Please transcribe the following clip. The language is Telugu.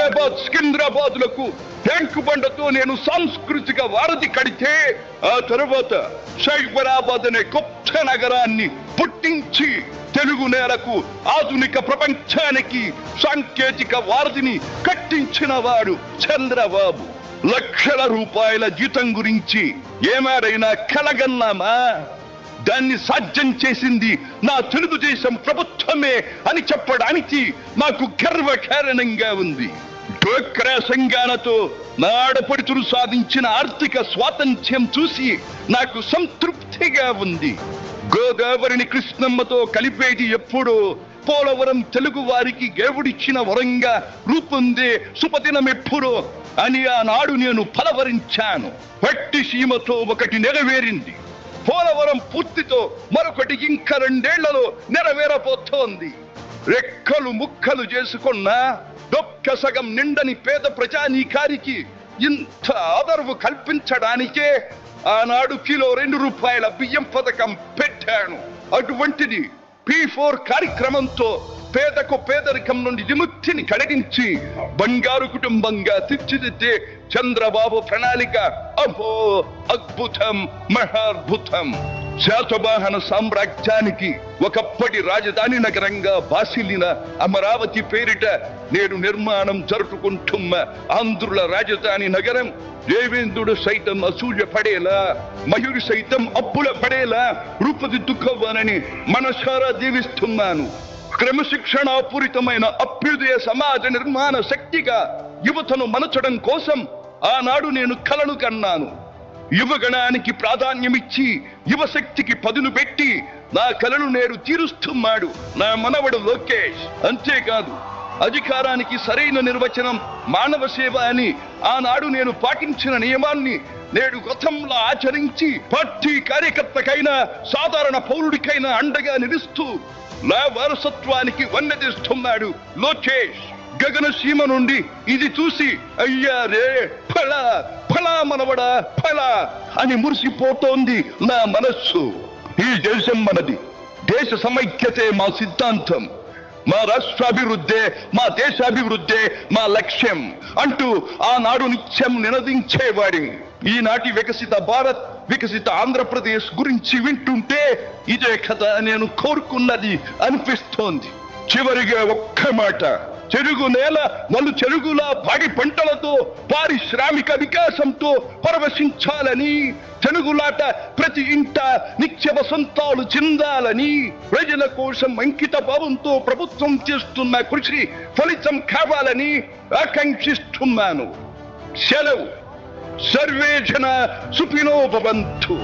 హైదరాబాద్ సికింద్రాబాద్లకు ట్యాంకు బండతో నేను సాంస్కృతిక వారధి కడితే, ఆ తర్వాత సైబరాబాద్ అనే కొత్త నగరాన్ని పుట్టించి తెలుగు నేలకు ఆధునిక ప్రపంచానికి సాంకేతిక వారధిని కట్టించిన వాడు చంద్రబాబు. లక్షల రూపాయల జీతం గురించి ఏమారైనా కలగన్నామా? దాన్ని సాధ్యం చేసింది నా తెలుగుదేశం ప్రభుత్వమే అని చెప్పడానికి నాకు గర్వకారణంగా ఉంది. డ్వాక్రా సంఘాలతో నా ఆడపడుచులు సాధించిన ఆర్థిక స్వాతంత్ర్యం చూసి నాకు సంతృప్తిగా ఉంది. గోదావరిని కృష్ణమ్మతో కలిపేది ఎప్పుడో పోలవరం తెలుగు వారికి దేవుడిచ్చిన వరంగా రూపొందే శుభదినం ఎప్పుడో అని ఆనాడు నేను పలవరించాను. పట్టి సీమతో ఒకటి నెరవేరింది. పోలవరం పూర్తితో మరొకటి ఇంకా 2 ఏళ్లలో నెరవేరబోతోంది. రెక్కలు ముక్కలు చేసుకున్న డొక్క సగం నిండని పేద ప్రజానీకారికి ఇంత ఆదరవు కల్పించడానికే ఆనాడు కిలో 2 రూపాయల బియ్యం పథకం పెట్టాను. అటువంటిది P4 కార్యక్రమంతో పేదకు పేదరికం నుండి విముక్తిని కలిగించి బంగారు కుటుంబంగా తీర్చిదిద్దే చంద్రబాబు ప్రణాళిక అహో అద్భుతం, మహాద్భుతం. శాతవాహన సామ్రాజ్యానికి ఒకప్పటి రాజధాని నగరంగా బాసిల్లిన అమరావతి పేరిట నేడు నిర్మాణం జరుపుకుంటున్న ఆంధ్రుల రాజధాని నగరం దేవేంద్రుడు సైతం అసూయ పడేలా, మయూరి సైతం అప్పుల పడేలా రూపుదిద్దుకోవాలని మనసారా దీవిస్తున్నాను. క్రమశిక్షణాపూరితమైన అభ్యుదయ సమాజ నిర్మాణ శక్తిగా యువతను మలచడం కోసం ఆనాడు నేను కలను కన్నాను. యువగణానికి ప్రాధాన్యమిచ్చి యువశక్తికి పదును పెట్టి నా కలను నేడు తీరుస్తున్నాడు నా మనవడు లోకేష్. అంతేకాదు, అధికారానికి సరైన నిర్వచనం మానవ సేవ అని ఆనాడు నేను పాటించిన నియమాన్ని నేడు గతంలో ఆచరించి పార్టీ కార్యకర్తకైనా సాధారణ పౌరుడికైనా అండగా నిలుస్తూ నా వారసత్వానికి వన్నెదిస్తున్నాడు లోకేష్. గగనసీమ నుండి ఇది చూసి అయ్యారే ఫలా ఫలా మనవడా ఫలా అని మురిసిపోతోంది నా మనస్సు. ఈ దేశం మనది, దేశ సమైక్యతే మా సిద్ధాంతం, మా రాష్ట్రాభివృద్ధే మా దేశాభివృద్ధే మా లక్ష్యం అంటూ ఆనాడు నిత్యం నినదించేవాడి. ఈనాటి వికసిత భారత్, వికసిత ఆంధ్రప్రదేశ్ గురించి వింటుంటే ఇదే కదా నేను కోరుకున్నది అనిపిస్తోంది. చివరిగా ఒక్క మాట, చెరుగు నేల నలు చెరుగుల పాడి పంటలతో పారిశ్రామిక వికాసంతో పరవశించాలని, తెలుగులాట ప్రతి ఇంట నిత్య వసంతాలు చెందాలని, ప్రజల కోసం అంకిత భావంతో ప్రభుత్వం చేస్తున్న కృషి ఫలితం కావాలని ఆకాంక్షిస్తున్నాను. సెలవు. సర్వే జన సుఖినో భవంతు.